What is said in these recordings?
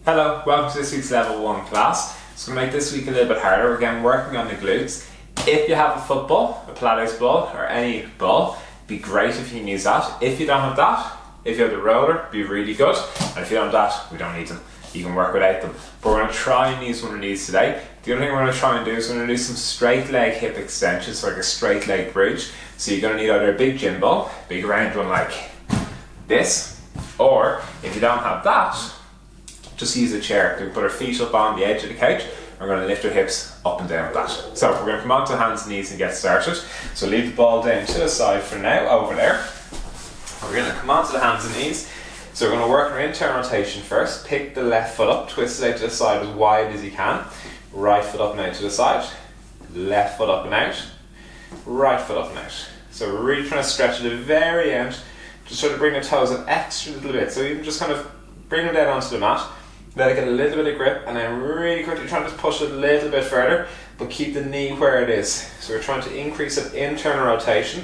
Hello, welcome to this week's level 1 class. It's going to make this week a little bit harder. We're again working on the glutes. If you have a football, a Pilates ball, or any ball, it'd be great if you can use that. If you don't have that, if you have the roller, it'd be really good. And if you don't have that, we don't need them. You can work without them. But we're going to try and use one of these today. The other thing we're going to try and do is we're going to do some straight leg hip extensions, so like a straight leg bridge. So you're going to need either a big gym ball, big round one like this, or if you don't have that, just use a chair. We put our feet up on the edge of the couch. We're going to lift our hips up and down with that. So we're going to come onto hands and knees and get started. So leave the ball down to the side for now, over there. We're going to come onto the hands and knees. So we're going to work our internal rotation first. Pick the left foot up, twist it out to the side as wide as you can. Right foot up and out to the side. Left foot up and out. Right foot up and out. So we're really trying to stretch at the very end. Just try to bring the toes an extra little bit. So you can just kind of bring them down onto the mat. Let it get a little bit of grip, and then really quickly trying to push it a little bit further, but keep the knee where it is. So we're trying to increase that internal rotation.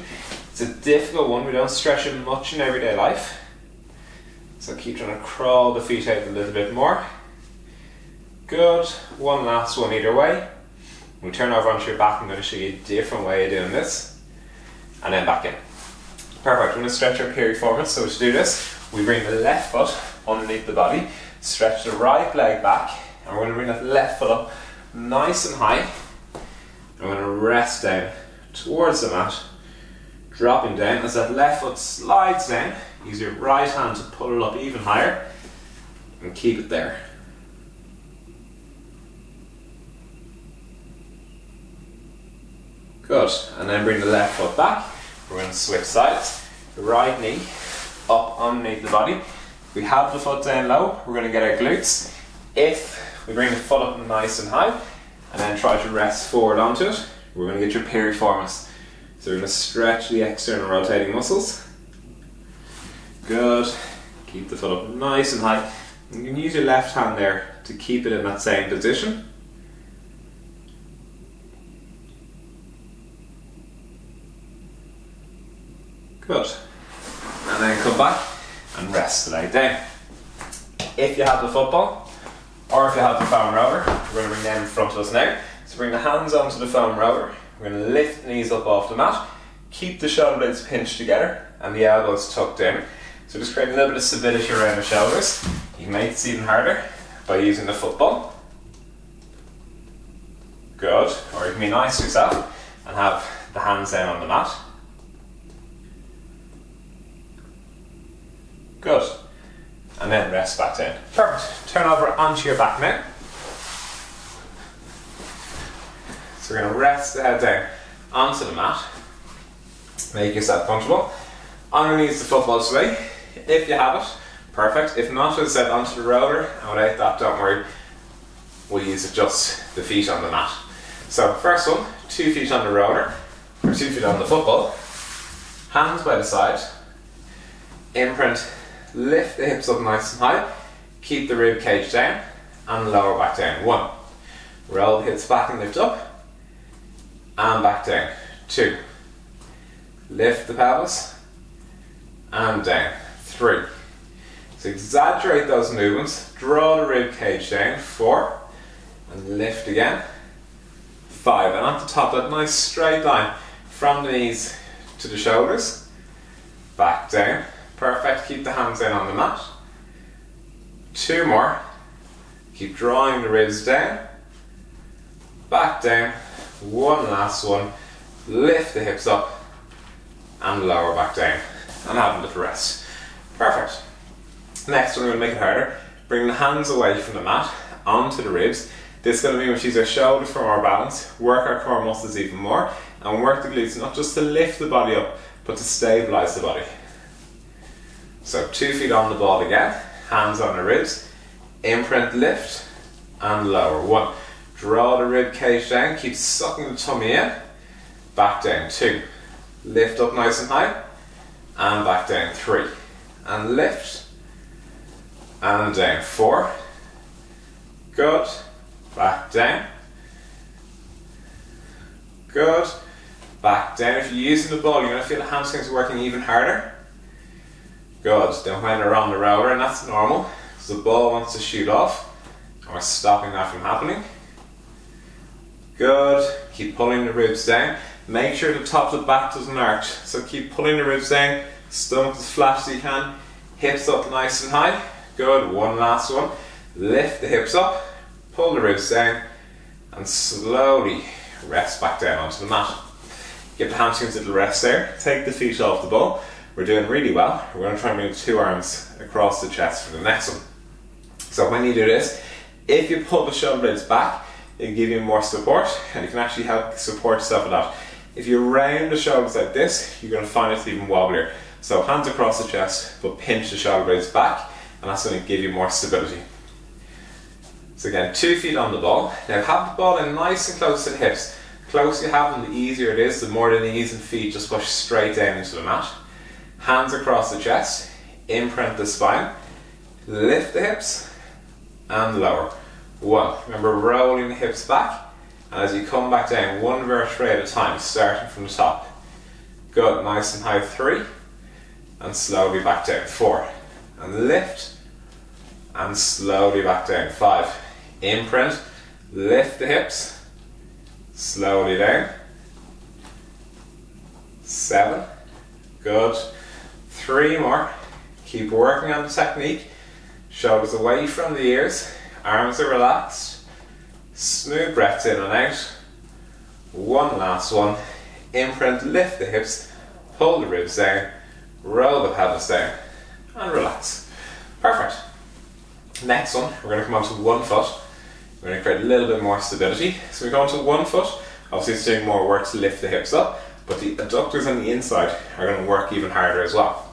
It's a difficult one. We don't stretch it much in everyday life. So keep trying to crawl the feet out a little bit more. Good. One last one either way. We turn over onto your back. I'm going to show you a different way of doing this. And then back in. Perfect. We're going to stretch our piriformis. So to do this, we bring the left foot underneath the body. Stretch the right leg back, and we're going to bring that left foot up nice and high. And we're going to rest down towards the mat, dropping down. As that left foot slides down, use your right hand to pull it up even higher and keep it there. Good. And then bring the left foot back. We're going to switch sides. The right knee up underneath the body. We have the foot down low, we're going to get our glutes. If we bring the foot up nice and high and then try to rest forward onto it, we're going to get your piriformis. So we're going to stretch the external rotating muscles. Good. Keep the foot up nice and high. You can use your left hand there to keep it in that same position. Good. And then come back and rest the leg down. If you have the football, or if you have the foam roller, we're going to bring them in front of us now. So bring the hands onto the foam roller. We're going to lift the knees up off the mat. Keep the shoulder blades pinched together and the elbows tucked in. So just create a little bit of stability around the shoulders. You can make this even harder by using the football. Good. Or you can be nice to yourself and have the hands down on the mat. Good. And then rest back down. Perfect. Turn over onto your back now. So we're going to rest the head down onto the mat. Make yourself comfortable. I'm going to use the football today. If you have it, perfect. If not, as I said, onto the roller. And without that, don't worry. We'll use just the feet on the mat. So first one, 2 feet on the roller, or 2 feet on the football. Hands by the side. Imprint. Lift the hips up nice and high, keep the rib cage down and lower back down. 1. Roll the hips back and lift up and back down. 2. Lift the pelvis and down. 3. So exaggerate those movements, draw the rib cage down. 4. And lift again. 5. And on the top, that nice straight line from the knees to the shoulders. Back down. Perfect, keep the hands down on the mat. 2 more. Keep drawing the ribs down. Back down. 1 last one. Lift the hips up and lower back down. And have a little rest. Perfect. Next, we're going to make it harder. Bring the hands away from the mat onto the ribs. This is going to be much easier. Shoulders for more balance. Work our core muscles even more. And work the glutes, not just to lift the body up, but to stabilize the body. So 2 feet on the ball again, hands on the ribs, imprint lift and lower. 1, draw the rib cage down, keep sucking the tummy in, back down. 2, lift up nice and high and back down. 3, and lift and down. 4, good, back down, good, back down. If you're using the ball, you're going to feel the hamstrings working even harder. Good. Then when they're on the roller, and that's normal, because the ball wants to shoot off, and we're stopping that from happening. Good. Keep pulling the ribs down. Make sure the top of the back doesn't arch. So keep pulling the ribs down, stomach as flat as you can, hips up nice and high. Good. One last one. Lift the hips up, pull the ribs down, and slowly rest back down onto the mat. Give the hamstrings a little rest there. Take the feet off the ball. We're doing really well. We're going to try and move 2 arms across the chest for the next one. So when you do this, if you pull the shoulder blades back, it'll give you more support, and you can actually help support yourself with that. If you round the shoulders like this, you're going to find it's even wobblier. So hands across the chest, but pinch the shoulder blades back, and that's going to give you more stability. So again, 2 feet on the ball. Now have the ball in nice and close to the hips. The closer you have them, the easier it is. The more the knees and feet just push straight down into the mat. Hands across the chest, imprint the spine, lift the hips, and lower. 1. Remember rolling the hips back, and as you come back down, 1 vertebrae at a time, starting from the top. Good, nice and high. 3, and slowly back down. 4, and lift, and slowly back down. 5, imprint, lift the hips, slowly down. 7, good. 3 more. Keep working on the technique. Shoulders away from the ears. Arms are relaxed. Smooth breaths in and out. 1 last one. Imprint, lift the hips. Pull the ribs down. Roll the pelvis down. And relax. Perfect. Next one, we're going to come onto 1 foot. We're going to create a little bit more stability. So we go onto 1 foot. Obviously it's doing more work to lift the hips up, but the adductors on the inside are going to work even harder as well.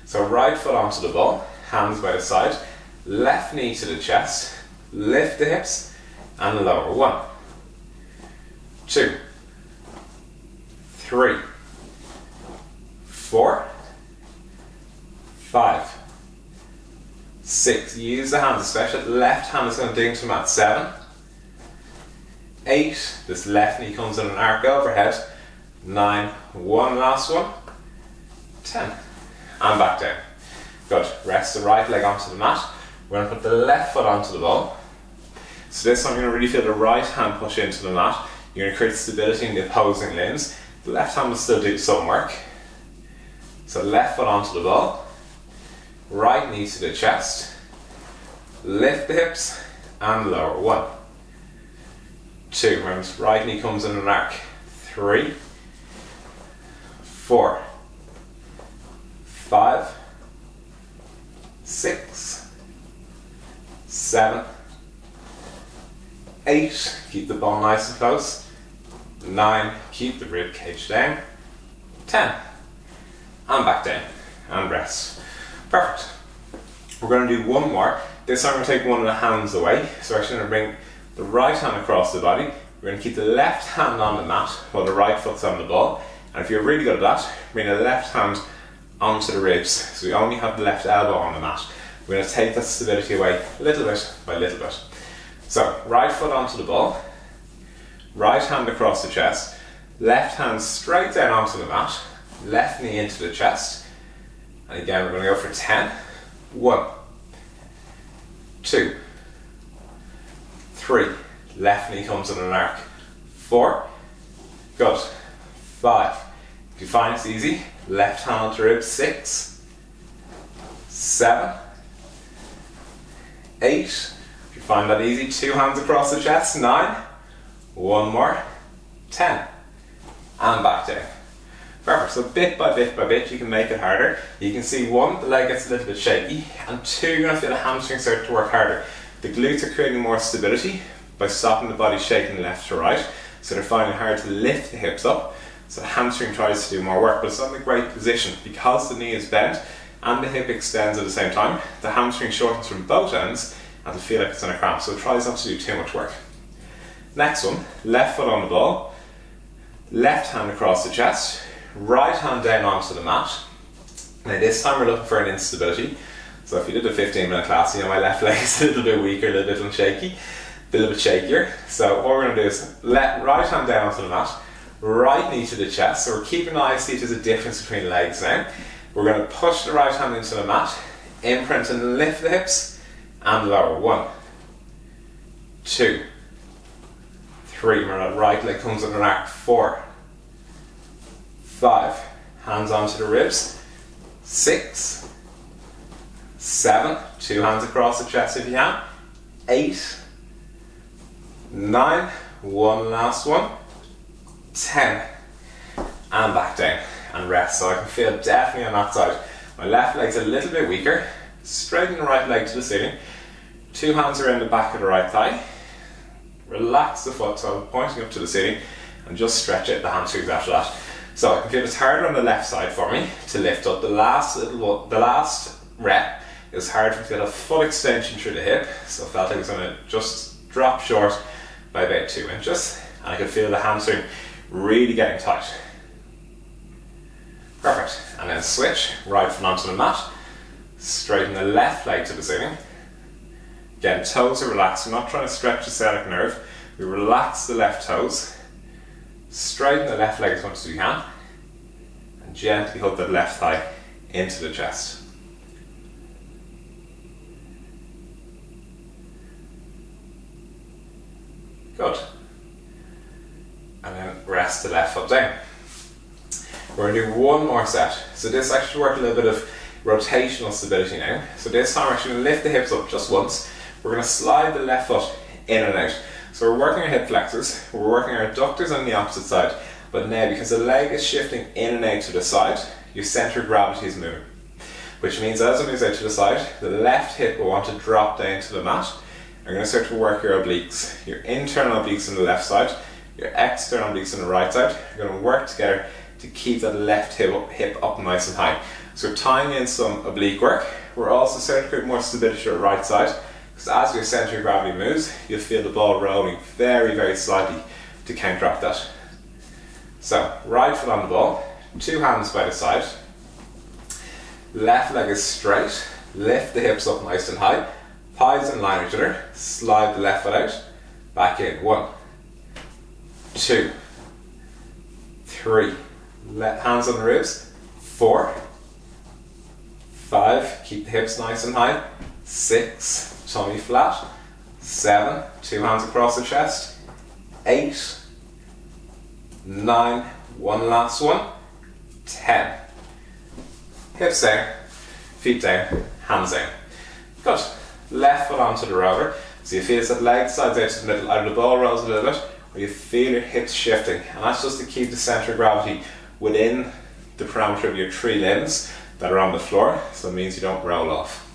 So right foot onto the ball, hands by the side, left knee to the chest, lift the hips and lower. 1, 2, 3, 4, 5, 6. Use the hands, especially the left hand is going to dig into the mat. 7, 8. This left knee comes in an arc overhead. 9, 1 last one. 10. And back down. Good. Rest the right leg onto the mat. We're going to put the left foot onto the ball. So this time you're going to really feel the right hand push into the mat. You're going to create stability in the opposing limbs. The left hand will still do some work. So left foot onto the ball. Right knee to the chest. Lift the hips and lower. 1, 2. Remember, right knee comes in an arc. 3, 4, 5, 6, 7, 8. Keep the ball nice and close. 9. Keep the rib cage down. 10. And back down. And rest. Perfect. We're going to do 1 more. This time we're going to take one of the hands away. So we're actually going to bring the right hand across the body. We're going to keep the left hand on the mat while the right foot's on the ball. And if you're really good at that, bring the left hand onto the ribs. So we only have the left elbow on the mat. We're going to take that stability away little bit by little bit. So right foot onto the ball, right hand across the chest, left hand straight down onto the mat, left knee into the chest. And again, we're going to go for 10. 1, 2, 3. Left knee comes in an arc. 4. Good. 5. If you find it's easy, left hand onto ribs. 6, 7, 8. If you find that easy, 2 hands across the chest. 9. 1 more. 10. And back down. Perfect. So bit by bit, you can make it harder. You can see 1, the leg gets a little bit shaky, and 2, you're going to feel the hamstrings start to work harder. The glutes are creating more stability by stopping the body shaking left to right, so they're finding it hard to lift the hips up. So the hamstring tries to do more work, but it's not in a great position because the knee is bent and the hip extends at the same time. The hamstring shortens from both ends and it'll feel like it's in a cramp, so it tries not to do too much work. Next one, left foot on the ball, left hand across the chest, right hand down onto the mat. Now this time we're looking for an instability. So if you did a 15-minute class, you know my left leg is a little bit weaker, a little bit shaky, a little bit shakier. So what we're going to do is let right hand down onto the mat, right knee to the chest. So we're keeping an eye, see if there's a difference between legs now. We're going to push the right hand into the mat, imprint and lift the hips, and lower. 1, 2, 3. Remember that right leg comes under an arc. 4, 5. Hands onto the ribs. 6, 7. 2 hands across the chest if you can. 8, 9. One last one. 10. And back down and rest. So I can feel definitely on that side. My left leg's a little bit weaker. Straighten the right leg to the ceiling. 2 hands around the back of the right thigh. Relax the foot, so I'm pointing up to the ceiling, and just stretch out the hamstrings after that. So I can feel it's harder on the left side for me to lift up. The last rep, it was hard for me to get a full extension through the hip, so I felt like I was going to just drop short by about 2 inches, and I could feel the hamstring really getting tight. Perfect. And then switch, right foot onto the mat, straighten the left leg to the ceiling. Again, toes are relaxed. We're not trying to stretch the sciatic nerve. We relax the left toes, straighten the left leg as much as we can, and gently hug that left thigh into the chest. Good. And then rest the left foot down. We're going to do one more set. So this actually works a little bit of rotational stability now. So this time we're actually going to lift the hips up just once. We're going to slide the left foot in and out. So we're working our hip flexors, we're working our adductors on the opposite side. But now, because the leg is shifting in and out to the side, your centre of gravity is moving. Which means as it moves out to the side, the left hip will want to drop down to the mat. You're going to start to work your obliques. Your internal obliques on the left side, your external obliques on the right side. You're going to work together to keep that left hip up nice and high. So we're tying in some oblique work. We're also starting to create more stability to the right side, because as your centre of gravity moves, you'll feel the ball rolling very, very slightly to counteract that. So, right foot on the ball, 2 hands by the side. Left leg is straight, lift the hips up nice and high, thighs in line with each other, slide the left foot out, back in. 1, 2, 3, hands on the ribs. 4, 5, keep the hips nice and high. 6, tummy flat. 7, 2 hands across the chest. 8, 9, one last one. 10. Hips down, feet down, hands down. Good. Left foot onto the roller. So you feel as that leg slides out to the middle, either the ball rolls a little bit, or you feel your hips shifting. And that's just to keep the centre of gravity within the parameter of your 3 limbs that are on the floor, so it means you don't roll off.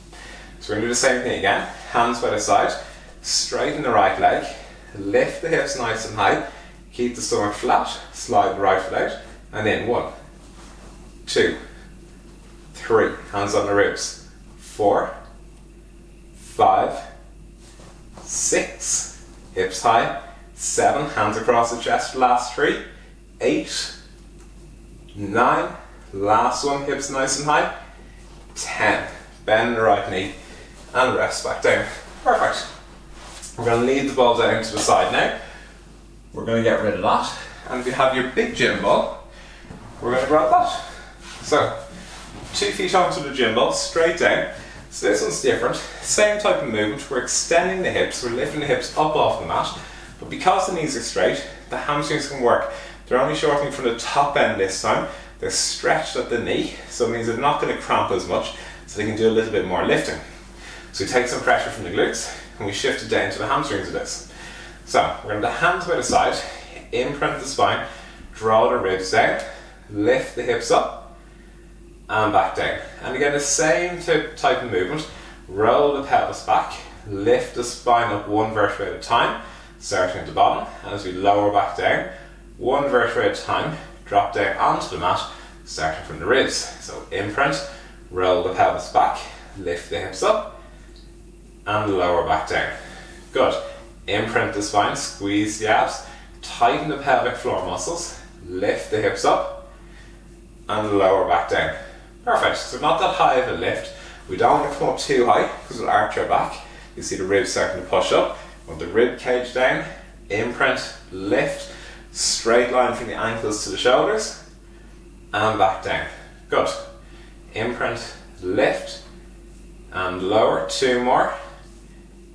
So we're going to do the same thing again. Hands by the side, straighten the right leg, lift the hips nice and high, keep the stomach flat, slide the right foot out, and in. 1, 2, 3, hands on the ribs. 4, 5, 6, hips high. 7, hands across the chest, last 3. 8, 9, last one, hips nice and high. 10, bend the right knee and rest back down. Perfect. We're going to lead the ball down to the side now. We're going to get rid of that, and if you have your big gym ball, we're going to grab that. So, 2 feet onto the gym ball, straight down. So this one's different, same type of movement. We're extending the hips, we're lifting the hips up off the mat, but because the knees are straight, the hamstrings can work. They're only shortening from the top end this time. They're stretched at the knee, so it means they're not going to cramp as much, so they can do a little bit more lifting. So we take some pressure from the glutes, and we shift it down to the hamstrings of this. So we're going to have the hands by the side, imprint the spine, draw the ribs down, lift the hips up, and back down. And again, the same type of movement. Roll the pelvis back, lift the spine up 1 vertebra at a time, starting at the bottom, and as we lower back down, 1 vertebra at a time, drop down onto the mat, starting from the ribs. So imprint, roll the pelvis back, lift the hips up, and lower back down. Good. Imprint the spine, squeeze the abs, tighten the pelvic floor muscles, lift the hips up, and lower back down. Perfect. So not that high of a lift. We don't want to come up too high because we'll arch our back. You see the ribs starting to push up. Want the rib cage down, imprint, lift, straight line from the ankles to the shoulders, and back down. Good. Imprint, lift, and lower. 2 more.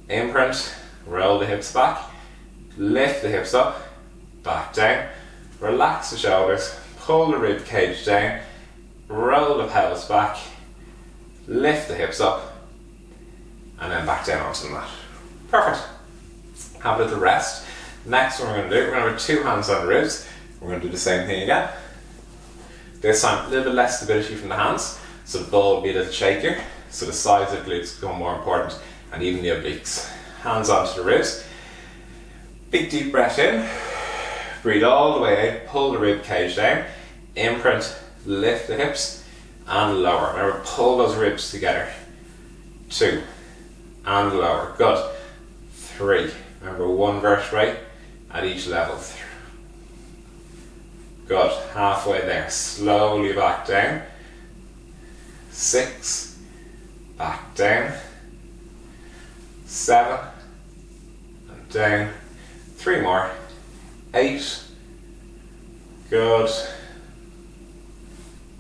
imprint, roll the hips back, lift the hips up, back down, relax the shoulders, pull the rib cage down, roll the pelvis back, lift the hips up, and then back down onto the mat. Perfect. Have a little rest. Next one we're going to do, we're going to have 2 hands on the ribs. We're going to do the same thing again. This time a little bit less stability from the hands, so the ball will be a little shakier, so the sides of the glutes become more important, and even the obliques. Hands onto the ribs. Big deep breath in. Breathe all the way out, pull the rib cage down, imprint, lift the hips, and lower. Remember, pull those ribs together. 2, and lower. Good. 3. Remember, 1 vertebrae at each level. Good. Halfway there. Slowly back down. 6. Back down. 7. And down. 3 more. 8. Good.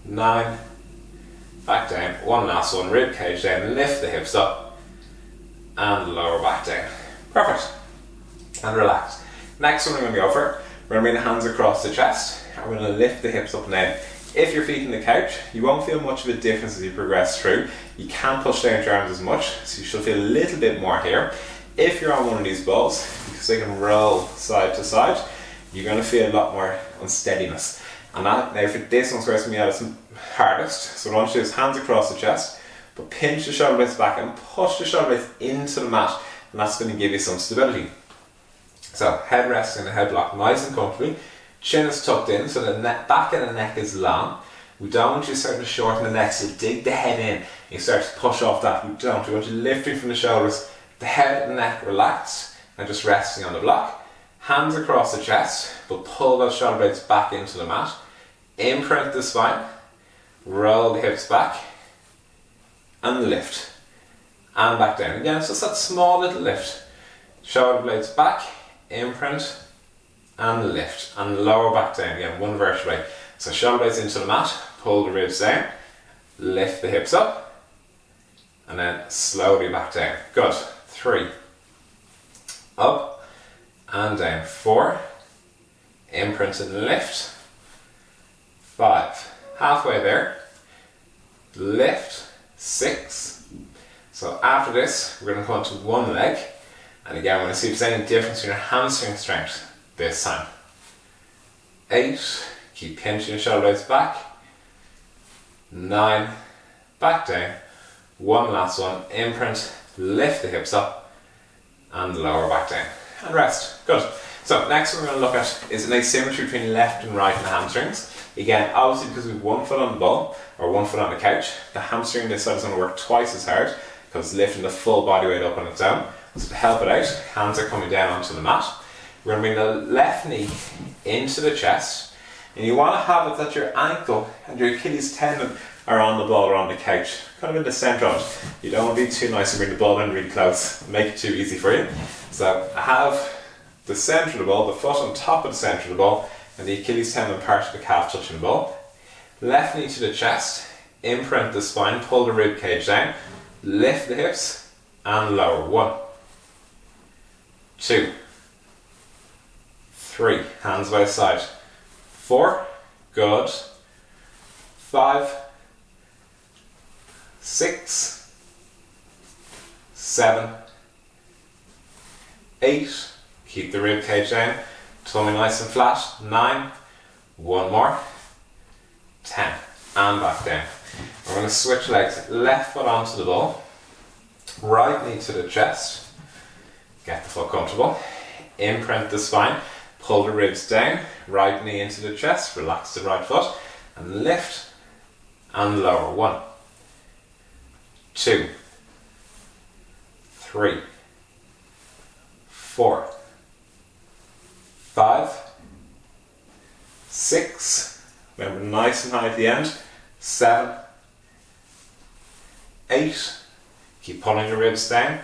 9. Back down. 1 last one. Rib cage down. Lift the hips up. And lower back down. Perfect. And relax. Next one we're going to go for, we're going to bring the hands across the chest. And we're going to lift the hips up and down. If your feet on the couch, you won't feel much of a difference as you progress through. You can't push down your arms as much, so you should feel a little bit more here. If you're on one of these balls, because they can roll side to side, you're going to feel a lot more unsteadiness. And that, now for this one's where it's going to be at its hardest. So what I want you to do is hands across the chest, but pinch the shoulder blades back and push the shoulder blades into the mat, and that's going to give you some stability. So head resting in the head block nice and comfortably. Chin is tucked in, so the back of the neck is long. We don't want you starting to shorten the neck, so dig the head in. You start to push off that. We don't. We want you lifting from the shoulders, the head and neck relaxed, and just resting on the block. Hands across the chest, but pull those shoulder blades back into the mat. Imprint the spine, roll the hips back, and lift. And back down again. So it's that small little lift. Shoulder blades back, imprint, and lift. And lower back down again, 1 vertebrae. So shoulder blades into the mat, pull the ribs down, lift the hips up, and then slowly back down. Good. 3. Up and down. 4. Imprint and lift. 5. Halfway there. Lift. 6. So after this, we're going to come on to 1 leg. And again, we're going to see if there's any difference in your hamstring strength this time. 8. Keep pinching your shoulder blades back. 9. Back down. 1 last one. Imprint. Lift the hips up. And lower back down. And rest. Good. So next one we're going to look at is an asymmetry between left and right in the hamstrings. Again, obviously because we have 1 foot on the ball or 1 foot on the couch, the hamstring this side is going to work twice as hard because it's lifting the full body weight up on its own. So to help it out, hands are coming down onto the mat. We're going to bring the left knee into the chest, and you want to have it that your ankle and your Achilles tendon are on the ball or on the couch, kind of in the centre of it. You don't want to be too nice and bring the ball in really close, make it too easy for you. So have the centre of the ball, the foot on top of the centre of the ball, and the Achilles tendon part of the calf touching the ball. Left knee to the chest, imprint the spine, pull the rib cage down, lift the hips, and lower. 1, 2, 3, hands by side. 4, good. 5, 6, 7, 8, keep the rib cage down, tummy nice and flat. 9, 1 more. 10, and back down. We're going to switch legs, left foot onto the ball, right knee to the chest, get the foot comfortable, imprint the spine, pull the ribs down, right knee into the chest, relax the right foot, and lift and lower. 1, 2, 3, 4, 5, 6, remember nice and high at the end, 7, 8, keep pulling your ribs down,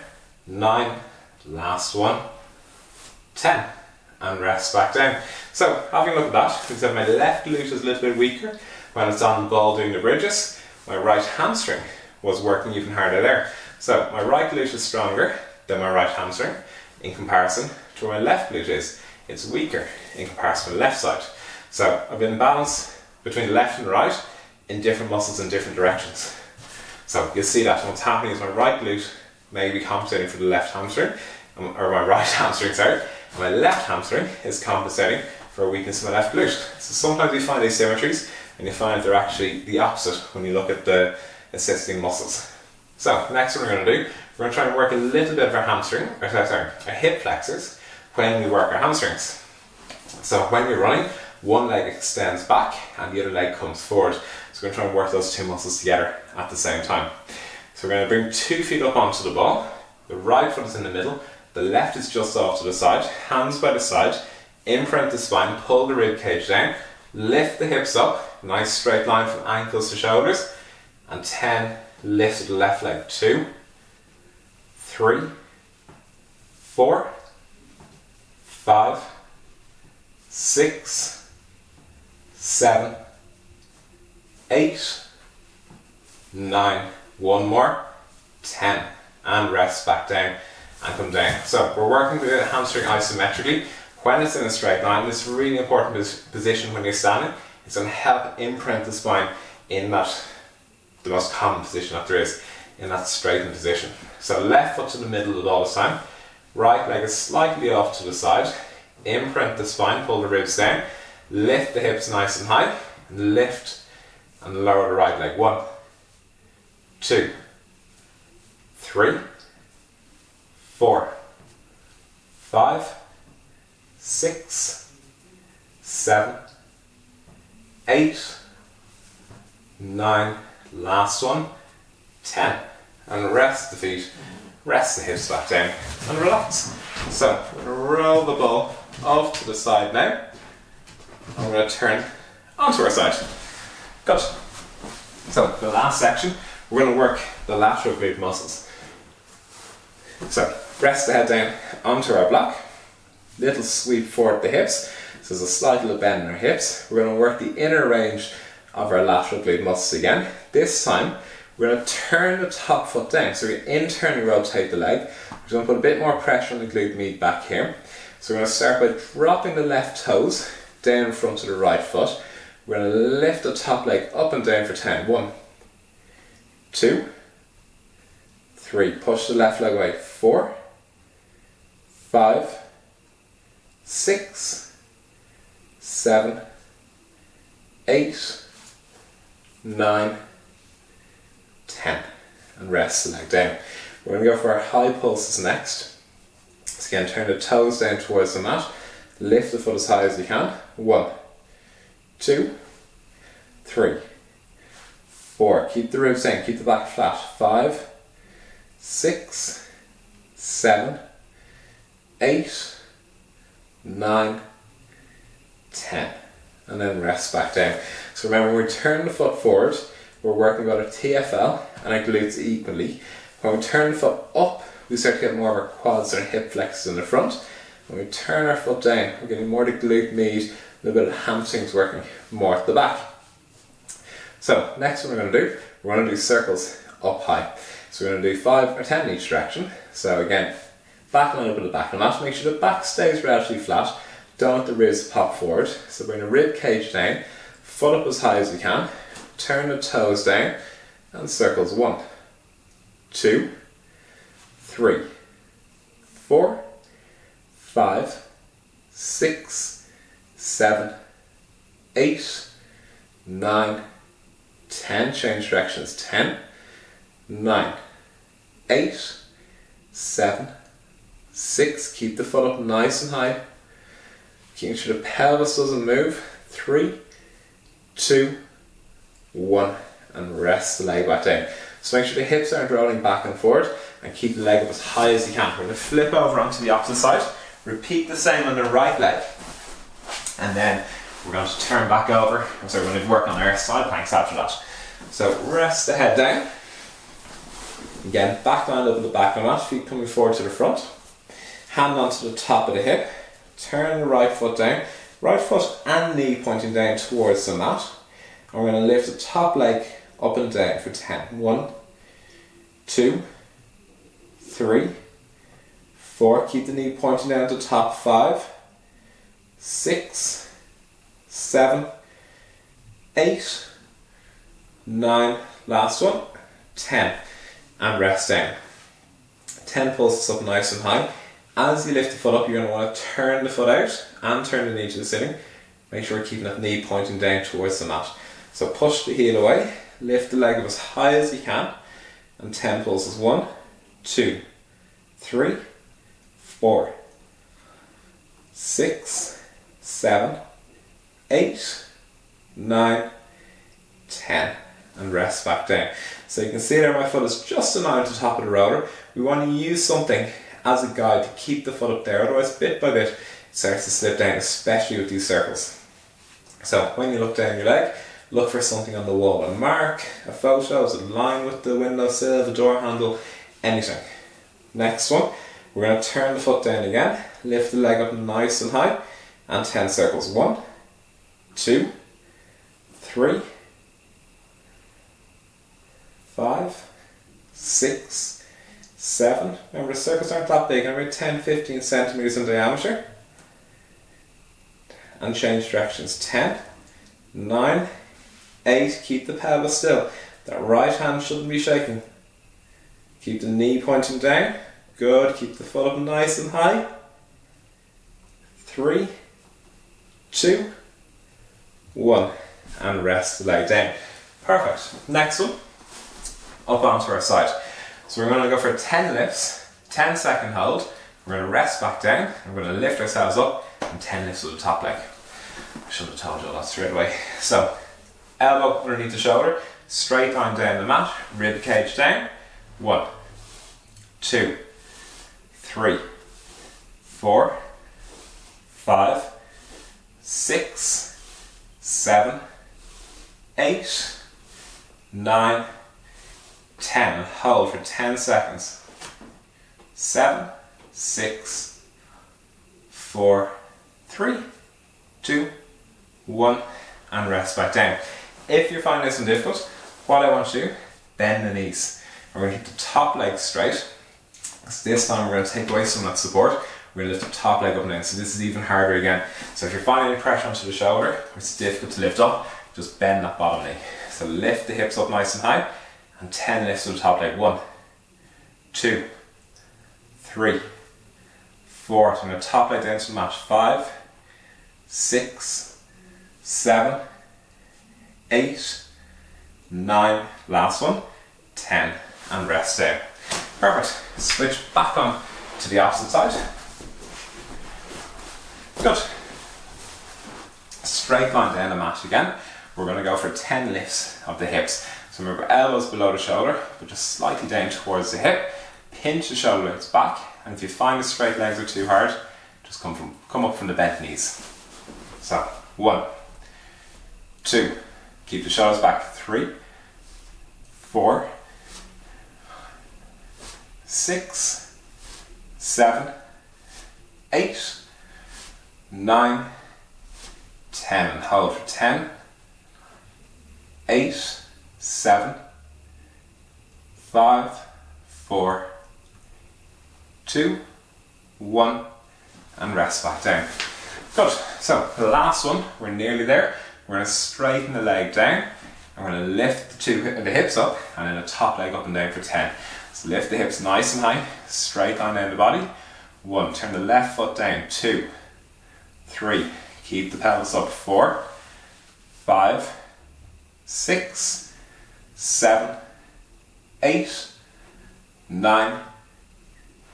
9, last one, 10, and rest back down. So having a look at that, we said my left glute is a little bit weaker when it's on the ball doing the bridges. My right hamstring was working even harder there. So my right glute is stronger, than my right hamstring in comparison to where my left glute is. It's weaker in comparison to the left side. So I've been balanced between the left and the right in different muscles in different directions. So you'll see that what's happening is my right glute may be compensating for the left hamstring, or my right hamstring, sorry, and my left hamstring is compensating for a weakness in my left glute. So sometimes you find asymmetries, and you find they're actually the opposite when you look at the assisting muscles. So next one we're going to do, we're going to try and work a little bit of our hamstring, or sorry, our hip flexors when we work our hamstrings. So when you're running, one leg extends back and the other leg comes forward. So we're going to try and work those two muscles together at the same time. So we're going to bring 2 feet up onto the ball. The right foot is in the middle, the left is just off to the side, hands by the side, imprint the spine, pull the rib cage down, lift the hips up, nice straight line from ankles to shoulders, and 10, lift the left leg, 2, 3, 4, 5, 6, 7, 8, 9, one more, 10, and rest back down and come down. So we're working the hamstring isometrically. When it's in a straight line, this is a really important position when you're standing. It's going to help imprint the spine in that, the most common position that there is, in that straightened position. So left foot to the middle at all the time, right leg is slightly off to the side, imprint the spine, pull the ribs down, lift the hips nice and high, and lift and lower the right leg. 1, 2, 3, 4, 5, 6, 7, 8, 9, last one, 10, and rest the feet, rest the hips back down and relax. So we're going to roll the ball off to the side now, and we're going to turn onto our side. Good. So the last section, we're going to work the lateral glute muscles. So rest the head down onto our block, little sweep forward the hips, so there's a slight little bend in our hips. We're going to work the inner range of our lateral glute muscles again. This time we're going to turn the top foot down, so we internally rotate the leg. We're going to put a bit more pressure on the glute med back here. So we're going to start by dropping the left toes down in front of the right foot. We're going to lift the top leg up and down for 10. 1, 2, 3, push the left leg away, 4, 5, 6, 7, 8, 9, 10, and rest the leg down. We're going to go for our high pulses next. So again, turn the toes down towards the mat, lift the foot as high as you can. 1, 2, 3, 4, keep the ribs down, keep the back flat. 5, 6, 7, 8, 9, 10, and then rest back down. So remember, when we turn the foot forward, we're working about our TFL and our glutes equally. When we turn the foot up, we start to get more of our quads and hip flexors in the front. When we turn our foot down, we're getting more of the glute med, a little bit of hamstrings working more at the back. So next one we're going to do, we're going to do circles up high. So we're going to do 5 or 10 in each direction. So again, back line up with the back on that. Make sure the back stays relatively flat. Don't let the ribs pop forward. So bring the rib cage down, foot up as high as you can, turn the toes down, and circles. 1, 2, 3, 4, 5, 6, 7, 8, 9, 10, change directions. 10, 9, 8, 7, 6, keep the foot up nice and high, making sure the pelvis doesn't move. 3, 2, 1, and rest the leg back down. So make sure the hips aren't rolling back and forward, and keep the leg up as high as you can. We're going to flip over onto the opposite side, repeat the same on the right leg, and then we're going to turn back over. So we're going to work on our side planks after that. So rest the head down. Again, back line over the back of the mat, feet coming forward to the front. Hand onto the top of the hip. Turn the right foot down. Right foot and knee pointing down towards the mat. And we're going to lift the top leg up and down for 10. 1, 2, 3, 4, keep the knee pointing down to the top. 5, 6, 7, 8, 9, last one, 10, and rest down. 10 pulses up nice and high. As you lift the foot up, you're going to want to turn the foot out and turn the knee to the ceiling. Make sure you're keeping that knee pointing down towards the mat. So push the heel away, lift the leg up as high as you can, and 10 pulses. 1, 2, 3, 4, 6, 7, 8, 9, 10, and rest back down. So you can see there my foot is just aligned to the top of the roller. We want to use something as a guide to keep the foot up there, otherwise bit by bit it starts to slip down, especially with these circles. So when you look down your leg, look for something on the wall, a mark, a photo, is it in line with the windowsill, the door handle, anything. Next one, we're going to turn the foot down again, lift the leg up nice and high, and 10 circles. 1, 2, 3, 5, 6, 7. Remember, the circles aren't that big, they're about 10-15 centimeters in diameter. And change directions. 10, 9, 8. Keep the pelvis still. That right hand shouldn't be shaking. Keep the knee pointing down. Good. Keep the foot up nice and high. 3, 2, 1. And rest the leg down. Perfect. Next one. Up onto our side. So we're going to go for 10 lifts, 10-second hold. We're going to rest back down. We're going to lift ourselves up and 10 lifts with the top leg. I should have told you all that straight away. So, elbow underneath the shoulder, straight line down the mat, rib cage down. 1, 2, 3, 4, 5, 6, 7, 8, 9, 10. And hold for 10 seconds. 7, 6, 4, 3, 2, 1, and rest back down. If you're finding this one difficult, what I want to do, bend the knees. We're going to keep the top leg straight. So this time we're going to take away some of that support. We're going to lift the top leg up and down. So this is even harder again. So if you're finding any pressure onto the shoulder, or it's difficult to lift up, just bend that bottom knee. So lift the hips up nice and high, and 10 lifts to the top leg. 1, 2, 3, 4. So I'm going to top leg down to the mat. 5, 6, 7, 8, 9, last one, 10, and rest down. Perfect. Switch back on to the opposite side. Good. Straight line down the mat again. We're going to go for 10 lifts of the hips. So remember, elbows below the shoulder, but just slightly down towards the hip. Pinch the shoulder blades back, and if you find the straight legs are too hard, just come up from the bent knees. So 1, 2, keep the shoulders back. 3, 4, 6, 7, 8, 9, 10, and hold for 10, 8, 7, 5, 4, 2, 1, and rest back down. Good. So the last one, we're nearly there. We're going to straighten the leg down. I'm going to lift the hips up, and then the top leg up and down for 10. So lift the hips nice and high, straight line down the body. 1, turn the left foot down. 2, 3, keep the pelvis up. 4, 5, 6, 7, 8, 9,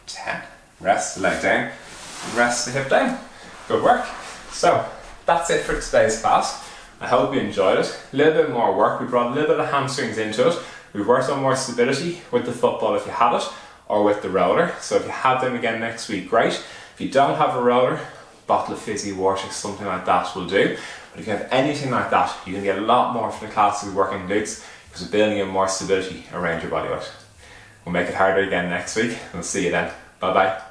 10. Rest the leg down, and rest the hip down. Good work. So that's it for today's class. I hope you enjoyed it. A little bit more work. We brought a little bit of hamstrings into it. We worked on more stability with the football if you have it, or with the roller. So if you have them again next week, great. If you don't have a roller, bottle of fizzy water, something like that will do. But if you have anything like that, you can get a lot more from the classes working glutes, because we're building in more stability around your body weight. We'll make it harder again next week. We'll see you then. Bye bye.